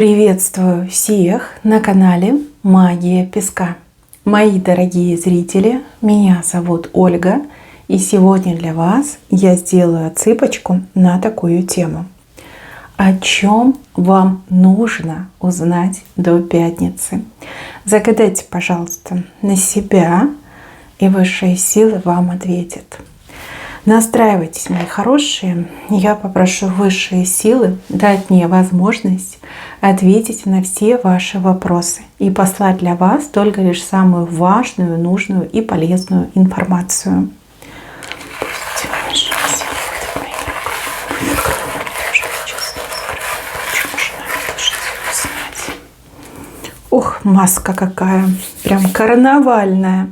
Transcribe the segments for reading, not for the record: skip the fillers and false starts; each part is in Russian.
Приветствую всех на канале Магия Песка. Мои дорогие зрители, меня зовут Ольга, и сегодня для вас я сделаю отсыпочку на такую тему. О чем вам нужно узнать до пятницы? Загадайте, пожалуйста, на себя, и высшие силы вам ответят. Настраивайтесь, мои хорошие. Я попрошу высшие силы дать мне возможность ответить на все ваши вопросы и послать для вас только лишь самую важную, нужную и полезную информацию. Ух, маска какая, прям карнавальная.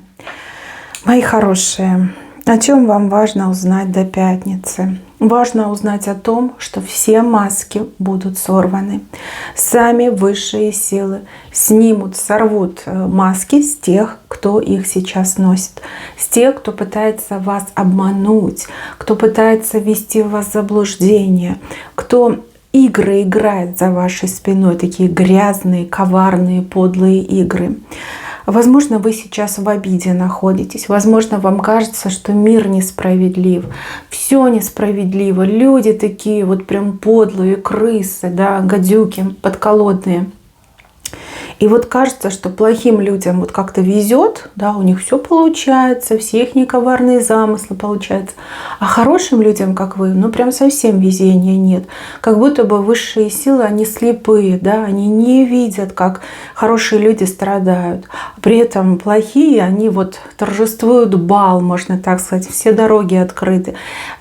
Мои хорошие, о чем вам важно узнать до пятницы? Важно узнать о том, что все маски будут сорваны. Сами высшие силы снимут, сорвут маски с тех, кто их сейчас носит. С тех, кто пытается вас обмануть, кто пытается ввести вас в заблуждение, кто игры играет за вашей спиной, такие грязные, коварные, подлые игры. Возможно, вы сейчас в обиде находитесь. Возможно, вам кажется, что мир несправедлив. Все несправедливо. Люди такие вот прям подлые, крысы, да, гадюки подколодные. И вот кажется, что плохим людям вот как-то везет, да, у них все получается, все их коварные замыслы получаются. А хорошим людям, как вы, ну прям совсем везения нет. Как будто бы высшие силы, они слепые, да, они не видят, как хорошие люди страдают. При этом плохие, они вот торжествуют бал, можно так сказать, все дороги открыты.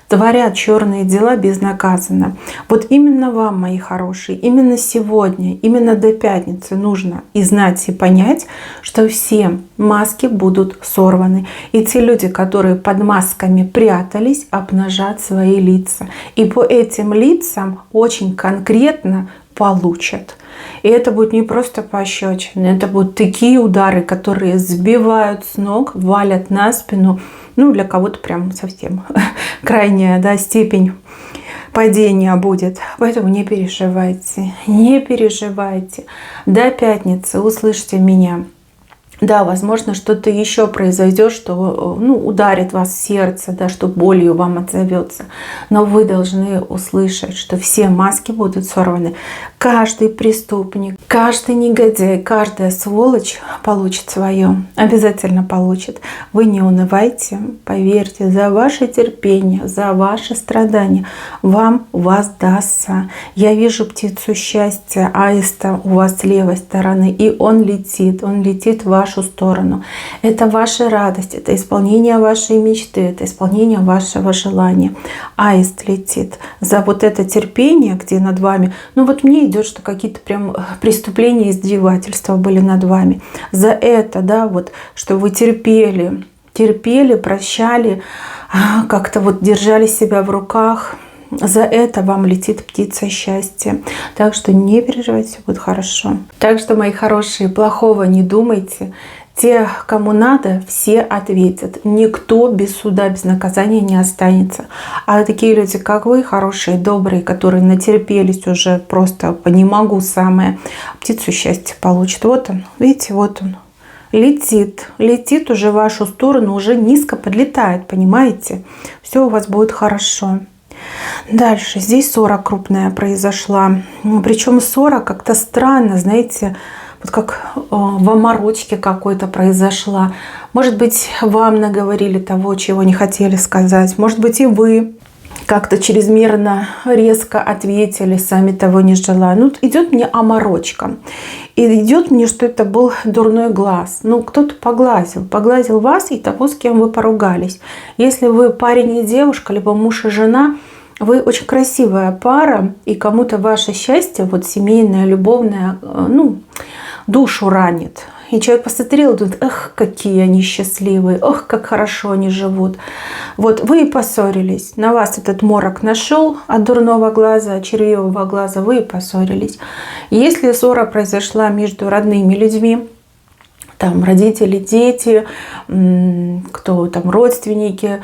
Творят черные дела безнаказанно. Вот именно вам, мои хорошие, именно сегодня, именно до пятницы нужно и знать, и понять, что все маски будут сорваны. И те люди, которые под масками прятались, обнажат свои лица. И по этим лицам очень конкретно получат. И это будет не просто пощечины, это будут такие удары, которые сбивают с ног, валят на спину. Ну, для кого-то прям совсем крайняя, да, степень падения будет. Поэтому не переживайте, не переживайте. До пятницы услышьте меня. Да, возможно, что-то еще произойдет, что ударит вас в сердце, да, что болью вам отзовется. Но вы должны услышать, что все маски будут сорваны. Каждый преступник, каждый негодяй, каждая сволочь получит свое. Обязательно получит. Вы не унывайте, поверьте, за ваше терпение, за ваши страдания вам воздастся. Я вижу птицу счастья, аиста у вас с левой стороны, и он летит в вашу сторону. Это ваша радость, это исполнение вашей мечты, это исполнение вашего желания. Аист летит за вот это терпение, где над вами. Ну вот мне идет, что какие-то прям преступления, издевательства были над вами. За это, да, вот, что вы терпели, прощали, как-то вот держали себя в руках. За это вам летит птица счастья. Так что не переживайте, все будет хорошо. Так что, мои хорошие, плохого не думайте. Те, кому надо, все ответят. Никто без суда, без наказания не останется. А такие люди, как вы, хорошие, добрые, которые натерпелись уже просто по не могу самое, птицу счастья получат. Вот он, видите, вот он. Летит уже в вашу сторону, уже низко подлетает, понимаете? Все у вас будет хорошо. Дальше. Здесь ссора крупная произошла. Причем ссора как-то странно, знаете, вот как в оморочке какой-то произошла. Может быть, вам наговорили того, чего не хотели сказать. Может быть, и вы как-то чрезмерно резко ответили, сами того не желая. Ну, идет мне оморочка. И идет мне, что это был дурной глаз. Ну, кто-то поглазил вас и того, с кем вы поругались. Если вы парень и девушка, либо муж и жена, вы очень красивая пара, и кому-то ваше счастье, вот семейное, любовное, душу ранит. И человек посмотрел и думает: эх, какие они счастливые, ох, как хорошо они живут. Вот вы и поссорились. На вас этот морок нашел от дурного глаза, от червивого глаза, вы и поссорились. Если ссора произошла между родными людьми, там родители, дети, кто там родственники,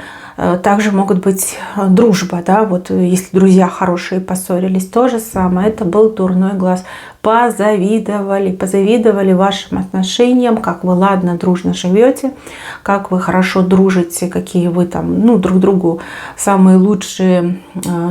также могут быть дружба, да, вот если друзья хорошие поссорились, то же самое, это был дурной глаз. Позавидовали вашим отношениям, как вы ладно, дружно живете, как вы хорошо дружите, какие вы там, ну, друг другу самые лучшие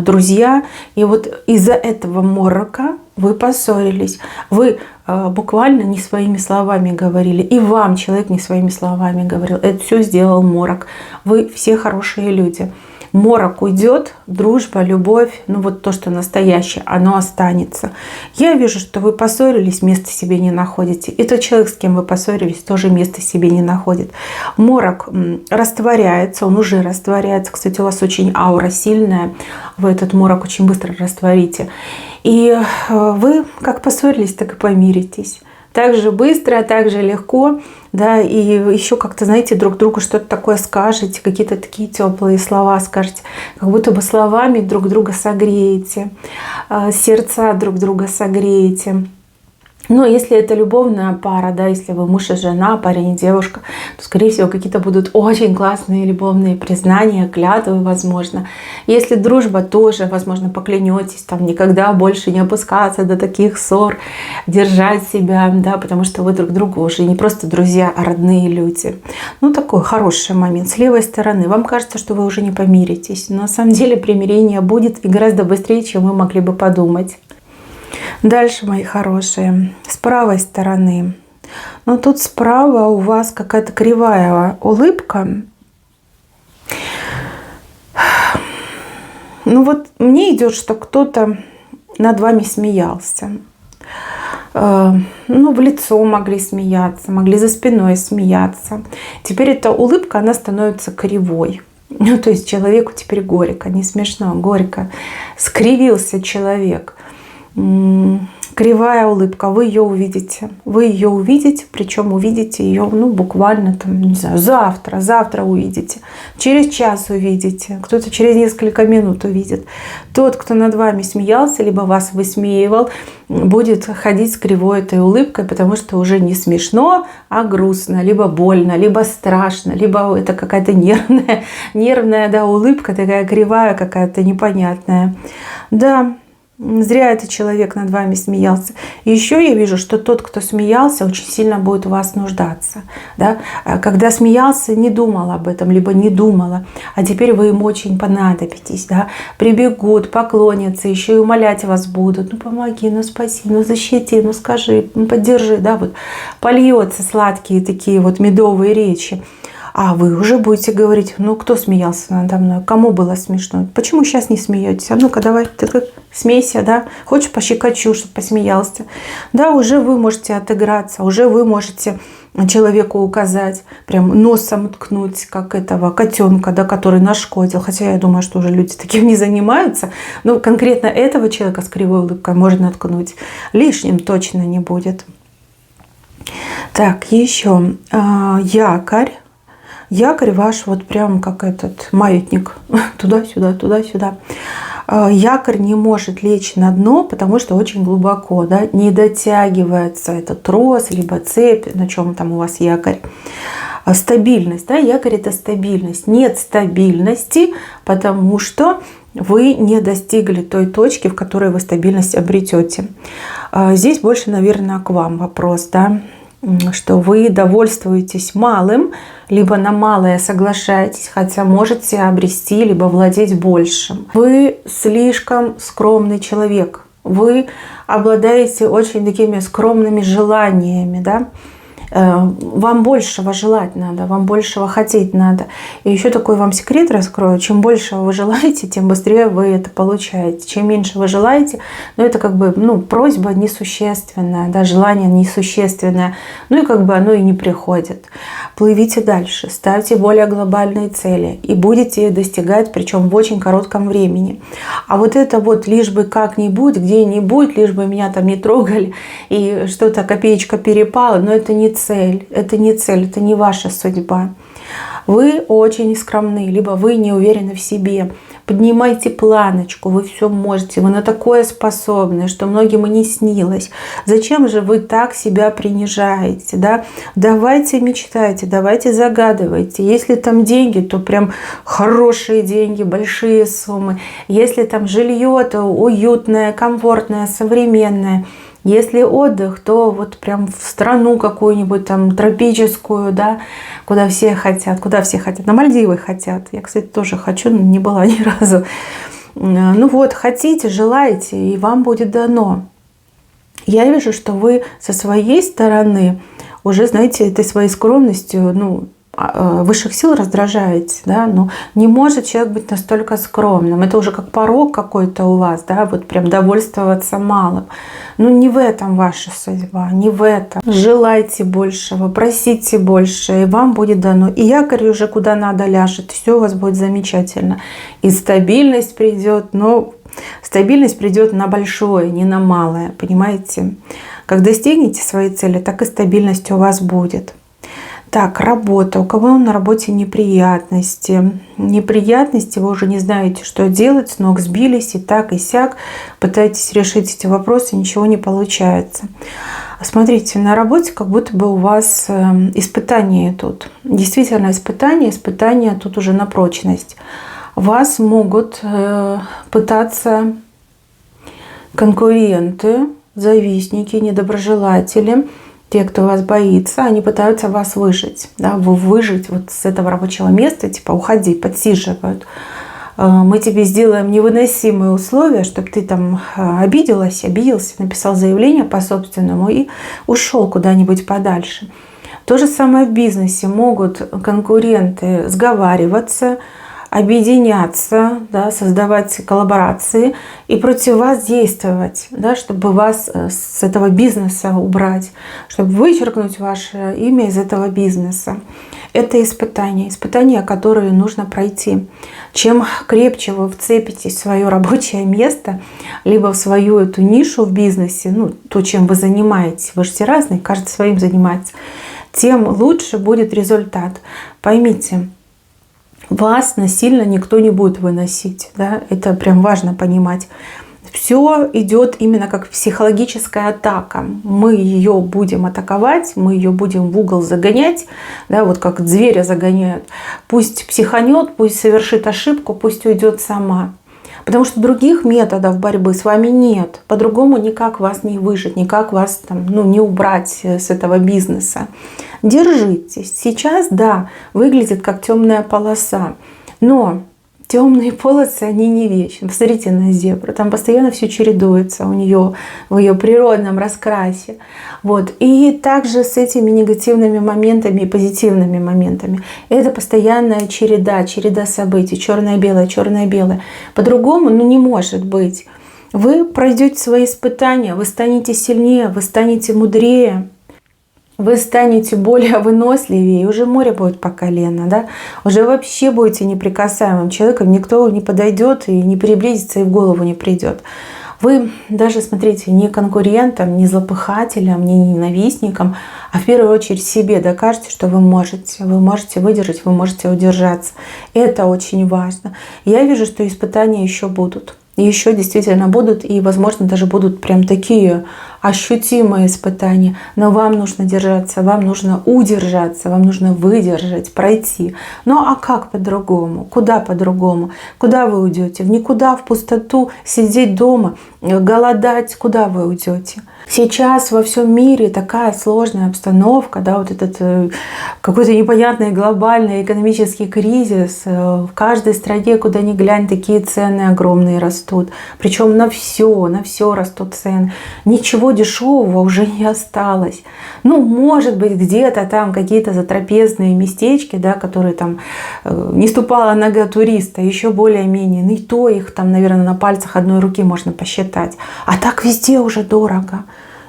друзья. И вот из-за этого морока вы поссорились. Вы буквально не своими словами говорили, и вам человек не своими словами говорил. Это все сделал морок. Вы все хорошие люди. Морок уйдет, дружба, любовь, ну вот то, что настоящее, оно останется. Я вижу, что вы поссорились, места себе не находите. И тот человек, с кем вы поссорились, тоже места себе не находит. Морок растворяется, он уже растворяется. Кстати, у вас очень аура сильная, вы этот морок очень быстро растворите. И вы как поссорились, так и помиритесь. Так же быстро, так же легко, да, и еще как-то, знаете, друг другу что-то такое скажете, какие-то такие теплые слова скажете, как будто бы словами друг друга согреете, сердца друг друга согреете. Но если это любовная пара, да, если вы муж и жена, парень и девушка, то, скорее всего, какие-то будут очень классные любовные признания, клятвы, возможно. Если дружба, тоже, возможно, поклянетесь, там, никогда больше не опускаться до таких ссор, держать себя, да, потому что вы друг другу уже не просто друзья, а родные люди. Ну, такой хороший момент. С левой стороны вам кажется, что вы уже не помиритесь, но на самом деле примирение будет и гораздо быстрее, чем вы могли бы подумать. Дальше, мои хорошие, с правой стороны. Но тут справа у вас какая-то кривая улыбка. Ну вот мне идет, что кто-то над вами смеялся. Ну, в лицо могли смеяться, могли за спиной смеяться. Теперь эта улыбка, она становится кривой. Ну, то есть человеку теперь горько, не смешно, горько. Скривился человек. Кривая улыбка, вы ее увидите. Вы ее увидите, причем увидите ее, ну, буквально там, не знаю, завтра увидите. Через час увидите. Кто-то через несколько минут увидит. Тот, кто над вами смеялся, либо вас высмеивал, будет ходить с кривой этой улыбкой, потому что уже не смешно, а грустно, либо больно, либо страшно, либо это какая-то нервная, да, улыбка, такая кривая какая-то непонятная. Да. Зря этот человек над вами смеялся. И еще я вижу, что тот, кто смеялся, очень сильно будет в вас нуждаться. Да? Когда смеялся, не думал об этом, либо не думала. А теперь вы им очень понадобитесь. Да? Прибегут, поклонятся, еще и умолять вас будут. Ну помоги, ну спаси, ну защити, ну скажи, ну поддержи. Да? Вот польется сладкие такие вот медовые речи. А вы уже будете говорить, ну кто смеялся надо мной, кому было смешно, почему сейчас не смеетесь, а ну-ка давай, ты смейся, да, хочешь пощекочу, чтобы посмеялся. Да, уже вы можете отыграться, уже вы можете человеку указать, прям носом ткнуть, как этого котенка, да, который нашкодил. Хотя я думаю, что уже люди таким не занимаются, но конкретно этого человека с кривой улыбкой можно ткнуть. Лишним точно не будет. Так, еще якорь. Якорь ваш вот прям как этот маятник. Туда-сюда, туда-сюда. Якорь не может лечь на дно, потому что очень глубоко, да, не дотягивается этот трос, либо цепь, на чем там у вас якорь. Стабильность, да, якорь это стабильность. Нет стабильности, потому что вы не достигли той точки, в которой вы стабильность обретете. Здесь больше, наверное, к вам вопрос, да, что вы довольствуетесь малым, либо на малое соглашаетесь, хотя можете обрести, либо владеть большим. Вы слишком скромный человек. Вы обладаете очень такими скромными желаниями, да? Вам большего желать надо, вам большего хотеть надо. И еще такой вам секрет раскрою. Чем больше вы желаете, тем быстрее вы это получаете. Чем меньше вы желаете, но это как бы, ну, просьба несущественная, да, желание несущественное. Ну и как бы оно и не приходит. Плывите дальше, ставьте более глобальные цели и будете их достигать, причем в очень коротком времени. А вот это вот лишь бы как-нибудь, где-нибудь, лишь бы меня там не трогали и что-то копеечка перепала, но это не цель, это не цель, это не ваша судьба. Вы очень скромны, либо вы не уверены в себе. поднимайте планочку, вы все можете, вы на такое способны, что многим и не снилось. Зачем же вы так себя принижаете, да? Давайте мечтайте, давайте загадывайте. Если там деньги, то прям хорошие деньги, большие суммы. Если там жилье, то уютное, комфортное, современное. Если отдых, то вот прям в страну какую-нибудь там тропическую, да, куда все хотят. На Мальдивы хотят. Я, кстати, тоже хочу, но не была ни разу. Ну вот, хотите, желаете, и вам будет дано. Я вижу, что вы со своей стороны уже, знаете, этой своей скромностью, ну, высших сил раздражаете, да, но не может человек быть настолько скромным. Это уже как порок какой-то у вас, да, вот прям довольствоваться малым. Ну, не в этом ваша судьба, не в этом. Желайте большего, просите больше, и вам будет дано. И якорь уже куда надо ляжет, все у вас будет замечательно. И стабильность придет, но стабильность придет на большое, не на малое, понимаете? Как достигнете своей цели, так и стабильность у вас будет. Так, работа. У кого на работе неприятности? Неприятности, вы уже не знаете, что делать, с ног сбились, и так, и сяк. Пытаетесь решить эти вопросы, ничего не получается. Смотрите, на работе как будто бы у вас испытания тут. Действительно испытания тут уже на прочность. Вас могут пытаться конкуренты, завистники, недоброжелатели, те, кто вас боится, они пытаются вас выжить. Да, выжить вот с этого рабочего места, типа уходи, подсиживают. Мы тебе сделаем невыносимые условия, чтобы ты там обиделся, написал заявление по собственному и ушел куда-нибудь подальше. То же самое в бизнесе. Могут конкуренты сговариваться, объединяться, да, создавать коллаборации и против вас действовать, да, чтобы вас с этого бизнеса убрать, чтобы вычеркнуть ваше имя из этого бизнеса. Это испытания, которые нужно пройти. Чем крепче вы вцепитесь в свое рабочее место, либо в свою эту нишу в бизнесе, ну, то, чем вы занимаетесь, вы же все разные, каждый своим занимается, тем лучше будет результат. Поймите, вас насильно никто не будет выносить. Да? Это прям важно понимать. Все идет именно как психологическая атака. Мы ее будем атаковать, мы ее будем в угол загонять, да, вот как зверя загоняют. Пусть психанет, пусть совершит ошибку, пусть уйдет сама. Потому что других методов борьбы с вами нет. По-другому никак вас не выжить, никак вас там, ну, не убрать с этого бизнеса. Держитесь. Сейчас, да, выглядит как темная полоса. Но темные полосы, они не вечны. Посмотрите на зебру. Там постоянно все чередуется у нее в ее природном раскрасе. Вот. И также с этими негативными моментами и позитивными моментами. Это постоянная череда событий. Черное-белое, черное-белое. По-другому, ну, не может быть. Вы пройдете свои испытания, вы станете сильнее, вы станете мудрее. Вы станете более выносливее, и уже море будет по колено, да? Уже вообще будете неприкасаемым человеком, никто не подойдет и не приблизится, и в голову не придет. Вы даже, смотрите, не конкурентам, не злопыхателям, не ненавистникам, а в первую очередь себе докажете, что вы можете выдержать, вы можете удержаться. Это очень важно. Я вижу, что испытания еще будут. Еще действительно будут, и, возможно, даже будут прям такие ощутимые испытания. Но вам нужно держаться, вам нужно удержаться, вам нужно выдержать, пройти. Ну а как по-другому? Куда по-другому? Куда вы уйдете? В никуда, в пустоту, сидеть дома, голодать? Куда вы уйдете? Сейчас во всем мире такая сложная обстановка, да, вот этот какой-то непонятный глобальный экономический кризис. В каждой стране, куда ни глянь, такие цены огромные растут. Причем на все растут цены. Ничего дешевого уже не осталось. Ну, может быть, где-то там какие-то затрапезные местечки, да, которые там не ступала нога туриста, еще более-менее. Ну и то их там, наверное, на пальцах одной руки можно посчитать. А так везде уже дорого.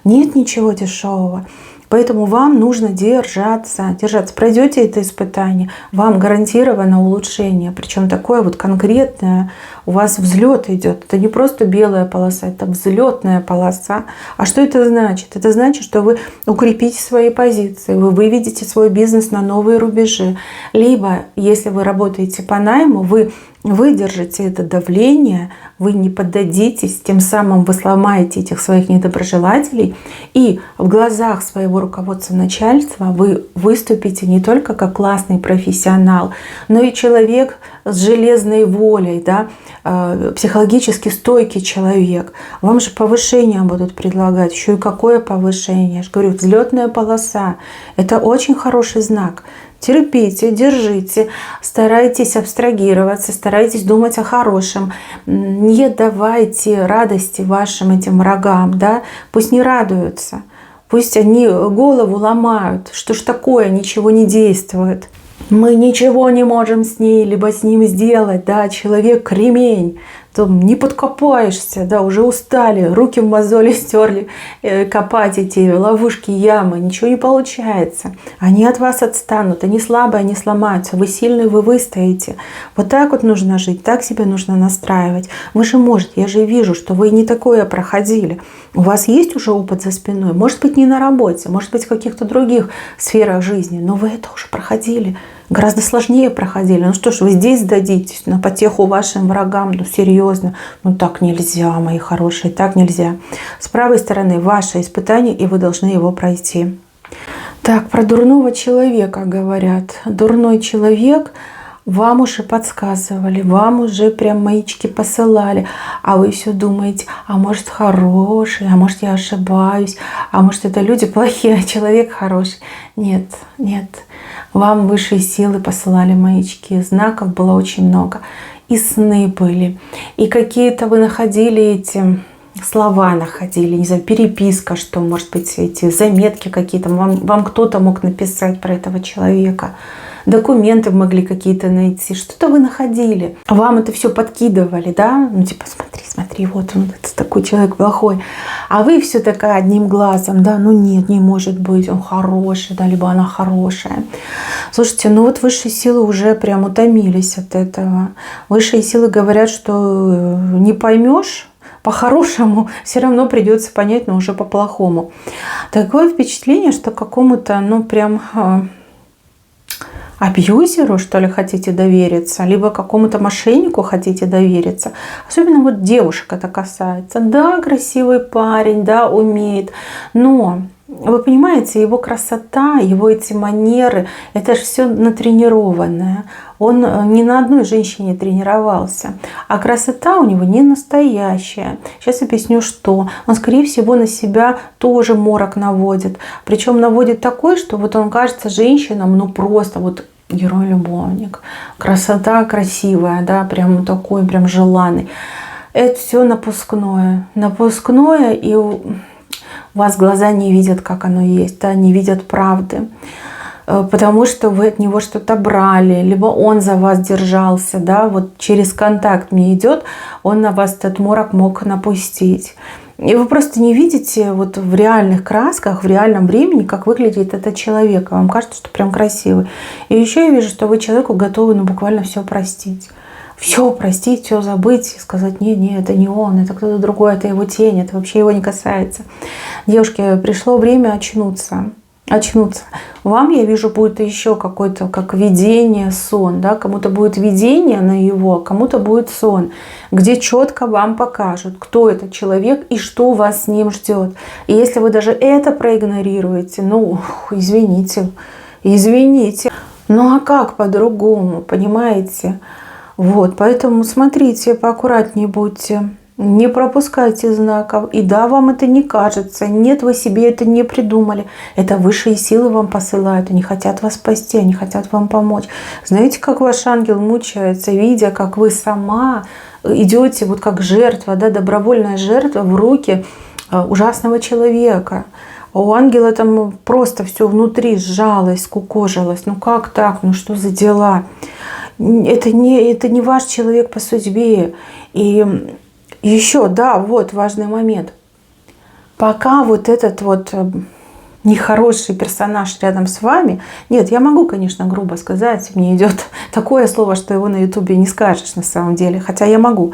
Нет ничего дешевого. Поэтому вам нужно держаться. Пройдете это испытание, вам гарантировано улучшение. Причем такое вот конкретное, у вас взлет идет. Это не просто белая полоса, это взлетная полоса. А что это значит? Это значит, что вы укрепите свои позиции, вы выведете свой бизнес на новые рубежи. Либо, если вы работаете по найму, вы выдержите это давление, вы не поддадитесь, тем самым вы сломаете этих своих недоброжелателей, и в глазах своего руководства, начальства вы выступите не только как классный профессионал, но и человек с железной волей, да, психологически стойкий человек. Вам же повышение будут предлагать. Еще и какое повышение? Я же говорю, взлетная полоса. Это очень хороший знак. Терпите, держите, старайтесь абстрагироваться, старайтесь думать о хорошем. Не давайте радости вашим этим врагам, да? Пусть не радуются, пусть они голову ломают. Что ж такое, ничего не действует. Мы ничего не можем с ней, либо с ним сделать, да, человек кремень, там не подкопаешься, да, уже устали, руки в мозоли стерли, копать эти ловушки, ямы, ничего не получается. Они от вас отстанут, они слабые, они сломаются, вы сильные, вы выстоите. Вот так вот нужно жить, так себя нужно настраивать. Вы же можете, я же вижу, что вы не такое проходили. У вас есть уже опыт за спиной, может быть, не на работе, может быть, в каких-то других сферах жизни, но вы это уже проходили. Гораздо сложнее проходили. Ну что ж, вы здесь сдадитесь на потеху вашим врагам? Ну серьезно, ну так нельзя, мои хорошие, так нельзя. С правой стороны ваше испытание, и вы должны его пройти. Так, про дурного человека говорят. Дурной человек, вам уже подсказывали, вам уже прям маячки посылали, а вы все думаете, а может хороший, а может я ошибаюсь, а может это люди плохие, а человек хороший. Нет, нет. Вам высшие силы посылали маячки, знаков было очень много. И сны были, и какие-то вы находили эти слова, находили, не знаю, переписка, что, может быть, эти заметки какие-то, вам кто-то мог написать про этого человека. Документы могли какие-то найти, что-то вы находили. Вам это все подкидывали, да? Ну, типа, смотри, вот он, это такой человек плохой. А вы все такая одним глазом, да? Ну, нет, не может быть, он хороший, да, либо она хорошая. Слушайте, ну вот высшие силы уже прям утомились от этого. Высшие силы говорят, что не поймешь, по-хорошему все равно придется понять, но уже по-плохому. Такое впечатление, что какому-то, ну, прям абьюзеру, что ли, хотите довериться, либо какому-то мошеннику хотите довериться. Особенно вот девушек это касается. Да, красивый парень, да, умеет, но вы понимаете, его красота, его эти манеры, это же все натренированное. Он ни на одной женщине тренировался. А красота у него не настоящая. Сейчас объясню, что. Он, скорее всего, на себя тоже морок наводит. Причем наводит такой, что вот он кажется женщинам, ну просто вот герой-любовник. Красота красивая, да, прям такой, прям желанный. Это все напускное. Напускное, и у вас глаза не видят, как оно есть, да, не видят правды. Потому что вы от него что-то брали, либо он за вас держался, да, вот через контакт мне идет, он на вас этот морок мог напустить. И вы просто не видите вот в реальных красках, в реальном времени, как выглядит этот человек. Вам кажется, что прям красивый. И еще я вижу, что вы человеку готовы, ну, буквально все простить. Все простить, все забыть, и сказать, не, это не он, это кто-то другой, это его тень, это вообще его не касается. Девушки, пришло время очнуться. Вам, я вижу, будет еще какое-то как видение, сон, да, кому-то будет видение на его, кому-то будет сон, где четко вам покажут, кто этот человек и что вас с ним ждет. И если вы даже это проигнорируете, ну, извините. Ну а как по-другому, понимаете? Вот, поэтому смотрите, поаккуратнее будьте. Не пропускайте знаков. И да, вам это не кажется. Нет, вы себе это не придумали. Это высшие силы вам посылают. Они хотят вас спасти, они хотят вам помочь. Знаете, как ваш ангел мучается, видя, как вы сама идете вот как жертва, да, добровольная жертва в руки ужасного человека. А у ангела там просто все внутри сжалось, скукожилось. Ну как так? Ну что за дела? Это не ваш человек по судьбе. И еще, да, вот важный момент. Пока вот этот вот нехороший персонаж рядом с вами, нет, я могу, конечно, грубо сказать, мне идет такое слово, что его на ютубе не скажешь на самом деле, хотя я могу.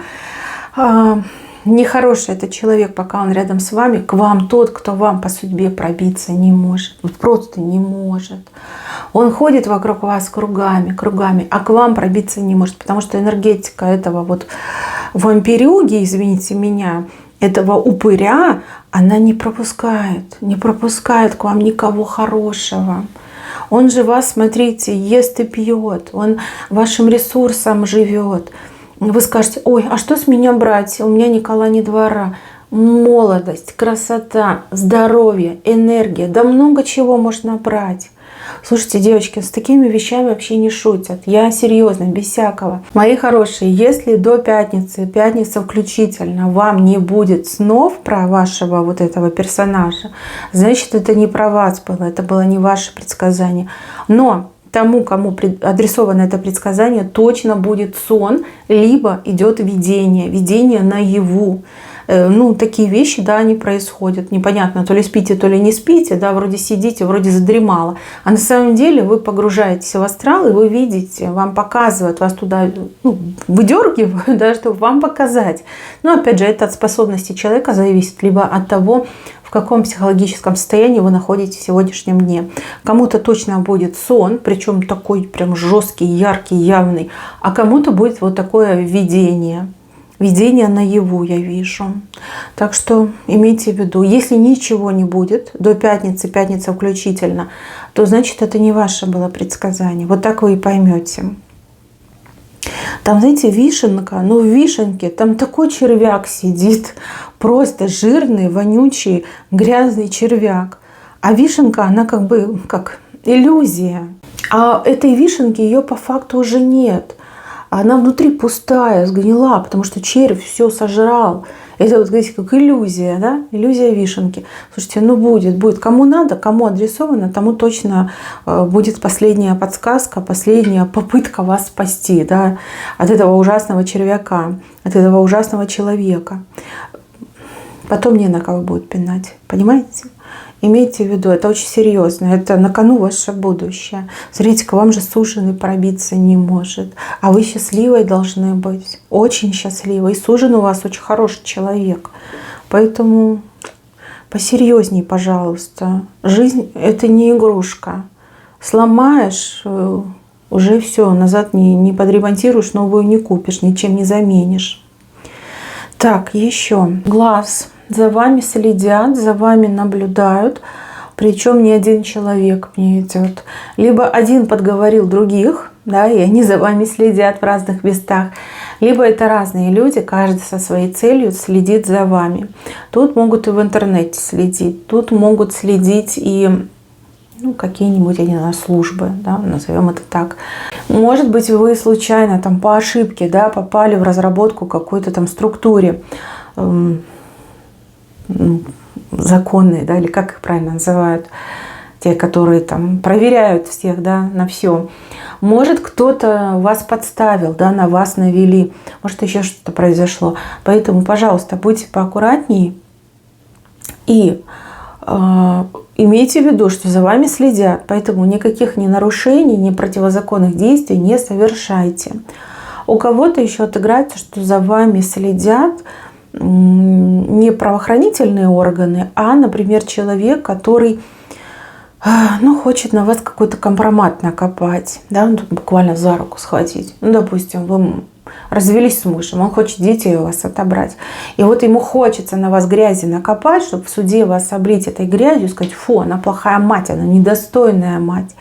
Нехороший этот человек, пока он рядом с вами, к вам тот, кто вам по судьбе пробиться не может. Просто не может. Он ходит вокруг вас кругами, кругами, а к вам пробиться не может, потому что энергетика этого вот вампирюги, извините меня, этого упыря, она не пропускает к вам никого хорошего. Он же вас, смотрите, ест и пьет, он вашим ресурсом живет. Вы скажете: ой, а что с меня брать? У меня ни кола, ни двора. Молодость, красота, здоровье, энергия, да много чего можно брать. Слушайте, девочки, с такими вещами вообще не шутят. Я серьезно, без всякого. Мои хорошие, если до пятницы, пятница включительно, вам не будет снов про вашего вот этого персонажа, значит, это не про вас было, это было не ваше предсказание. Но тому, кому адресовано это предсказание, точно будет сон, либо идет видение наяву. Ну, такие вещи, да, они происходят. Непонятно, то ли спите, то ли не спите, да, вроде сидите, вроде задремало. А на самом деле вы погружаетесь в астрал, и вы видите, вам показывают, вас туда выдергивают, да, чтобы вам показать. Но опять же, это от способности человека зависит, либо от того, в каком психологическом состоянии вы находитесь в сегодняшнем дне. Кому-то точно будет сон, причем такой прям жесткий, яркий, явный, а кому-то будет вот такое видение. Видение наяву я вижу. Так что имейте в виду, если ничего не будет до пятницы, пятница включительно, то значит это не ваше было предсказание. Вот так вы и поймете. Там, знаете, вишенка, ну в вишенке там такой червяк сидит, просто жирный, вонючий, грязный червяк. А вишенка, она как бы как иллюзия. А этой вишенки ее по факту уже нет. Она внутри пустая, сгнила, потому что червь все сожрал. Это вот, видите, как иллюзия, да? Иллюзия вишенки. Слушайте, ну будет. Кому надо, кому адресовано, тому точно будет последняя подсказка, последняя попытка вас спасти, да? От этого ужасного червяка, от этого ужасного человека. Потом не на кого будет пинать, понимаете? Имейте в виду, это очень серьезно, это на кону ваше будущее. Смотрите, к вам же суженый пробиться не может, а вы счастливой должны быть, очень счастливой. И суженый у вас очень хороший человек, поэтому посерьезней, пожалуйста. Жизнь – это не игрушка. Сломаешь, уже все, назад не подремонтируешь, новую не купишь, ничем не заменишь. Так, еще глаз. За вами следят, за вами наблюдают, причем не один человек мне идет. Либо один подговорил других, да, и они за вами следят в разных местах, либо это разные люди, каждый со своей целью следит за вами. Тут могут и в интернете следить, тут могут следить и какие-нибудь, я не знаю, службы, да, назовем это так. Может быть, вы случайно там по ошибке, да, попали в разработку какой-то там структуре, законные, да, или как их правильно называют, те, которые там проверяют всех, да, на все. Может, кто-то вас подставил, да, на вас навели, может, еще что-то произошло. Поэтому, пожалуйста, будьте поаккуратнее и имейте в виду, что за вами следят, поэтому никаких ни нарушений, ни противозаконных действий не совершайте. У кого-то еще отыграется, что за вами следят не правоохранительные органы, а, например, человек, который хочет на вас какой-то компромат накопать, да, тут буквально за руку схватить. Допустим, вы развелись с мужем, он хочет детей у вас отобрать. И вот ему хочется на вас грязи накопать, чтобы в суде вас облить этой грязью, сказать: фу, она плохая мать, она недостойная мать.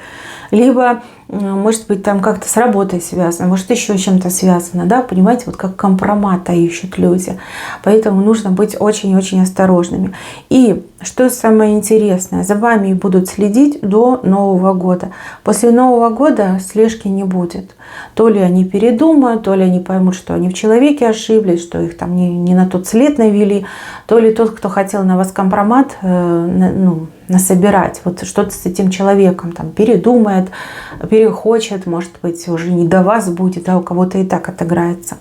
Либо, может быть, там как-то с работой связано, может, еще чем-то связано, да, понимаете, вот как компромата ищут люди. Поэтому нужно быть очень-очень осторожными. И что самое интересное, за вами будут следить до Нового года. После Нового года слежки не будет. То ли они передумают, то ли они поймут, что они в человеке ошиблись, что их там не на тот след навели, то ли тот, кто хотел на вас компромат насобирать, вот что-то с этим человеком там передумает, перехочет, может быть, уже не до вас будет, а у кого-то и так отыграется.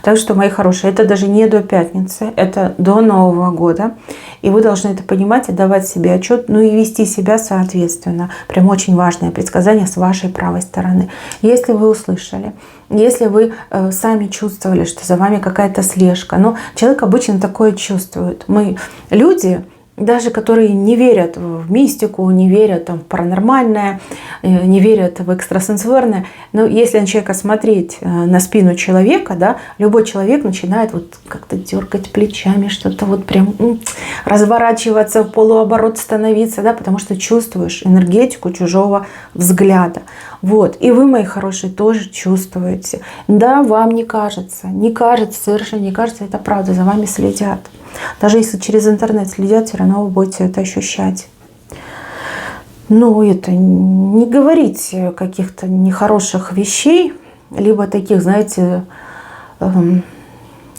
Так что, мои хорошие, это даже не до пятницы, это до Нового года. И вы должны это понимать, отдавать себе отчет, ну и вести себя соответственно. Прям очень важное предсказание с вашей правой стороны. Если вы услышали, если вы сами чувствовали, что за вами какая-то слежка, но человек обычно такое чувствует. Мы люди, даже которые не верят в мистику, не верят там, в паранормальное, не верят в экстрасенсорное. Но если на человека смотреть, на спину человека, да, любой человек начинает вот как-то дергать плечами, что-то вот прям разворачиваться, в полуоборот становиться, да, потому что чувствуешь энергетику чужого взгляда. Вот. И вы, мои хорошие, тоже чувствуете. Да, вам не кажется, совершенно не кажется, это правда, за вами следят. Даже если через интернет следят, все равно вы будете это ощущать. Но это не говорите каких-то нехороших вещей, либо таких, знаете,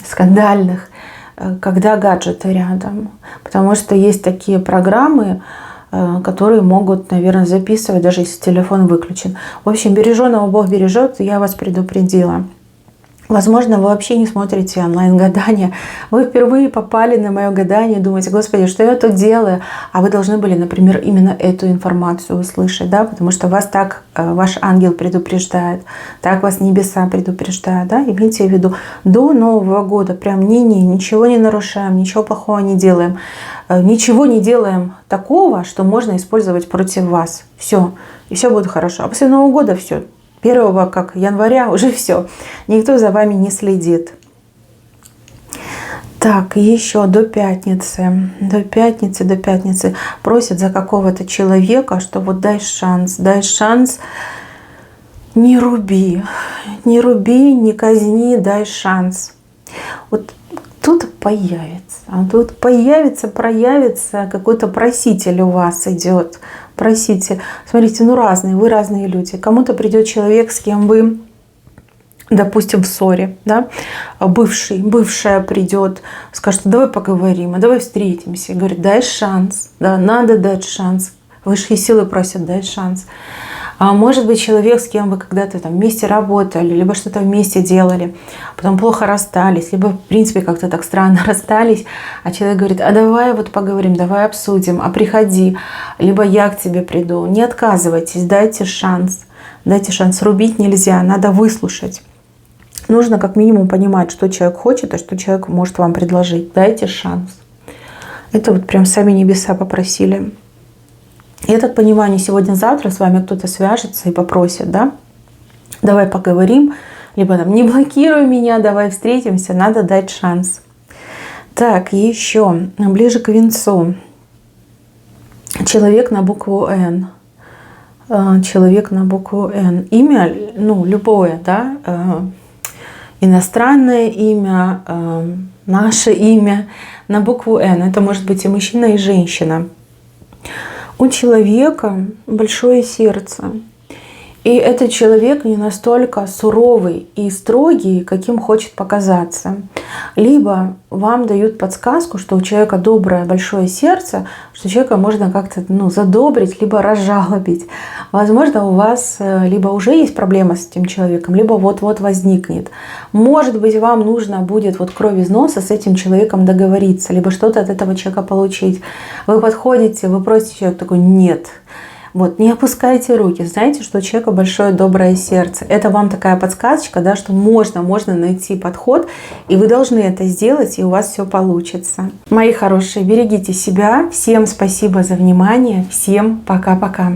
скандальных, когда гаджеты рядом. Потому что есть такие программы, которые могут, наверное, записывать, даже если телефон выключен. В общем, береженого Бог бережет, я вас предупредила. Возможно, вы вообще не смотрите онлайн-гадания. Вы впервые попали на мое гадание и думаете: Господи, что я тут делаю? А вы должны были, например, именно эту информацию услышать, да? Потому что вас так ваш ангел предупреждает, так вас небеса предупреждают, да? Имейте в виду, до Нового года прям ничего не нарушаем, ничего плохого не делаем. Ничего не делаем такого, что можно использовать против вас. Все. И все будет хорошо. А после Нового года все. 1 января уже все. Никто за вами не следит. Так, еще до пятницы просят за какого-то человека, что вот дай шанс, не руби, не казни, дай шанс. Вот тут проявится какой-то проситель у вас идет. Просите. Смотрите, вы разные люди. Кому-то придет человек, с кем вы, допустим, в ссоре, да? Бывшая придет, скажет: давай поговорим, давай встретимся. И говорит: дай шанс, да, надо дать шанс. Высшие силы просят: дай шанс. А может быть, человек, с кем вы когда-то там вместе работали, либо что-то вместе делали, потом плохо расстались, либо, в принципе, как-то так странно расстались, а человек говорит: а давай вот поговорим, давай обсудим, а приходи, либо я к тебе приду. Не отказывайтесь, дайте шанс. Рубить нельзя, надо выслушать. Нужно как минимум понимать, что человек хочет, а что человек может вам предложить. Дайте шанс. Это вот прям сами небеса попросили. И это понимание сегодня-завтра с вами кто-то свяжется и попросит, да, давай поговорим, либо там не блокируй меня, давай встретимся, надо дать шанс. Так, еще ближе к венцу. Человек на букву Н. Имя, любое, да, иностранное имя, наше имя на букву Н. Это может быть и мужчина, и женщина. У человека большое сердце. И этот человек не настолько суровый и строгий, каким хочет показаться. Либо вам дают подсказку, что у человека доброе большое сердце, что человека можно как-то задобрить, либо разжалобить. Возможно, у вас либо уже есть проблема с этим человеком, либо вот-вот возникнет. Может быть, вам нужно будет вот кровь из носа с этим человеком договориться, либо что-то от этого человека получить. Вы подходите, вы просите, человек такой: нет. Вот, не опускайте руки. Знаете, что у человека большое доброе сердце. Это вам такая подсказочка, да, что можно найти подход, и вы должны это сделать, и у вас все получится. Мои хорошие, берегите себя. Всем спасибо за внимание. Всем пока-пока.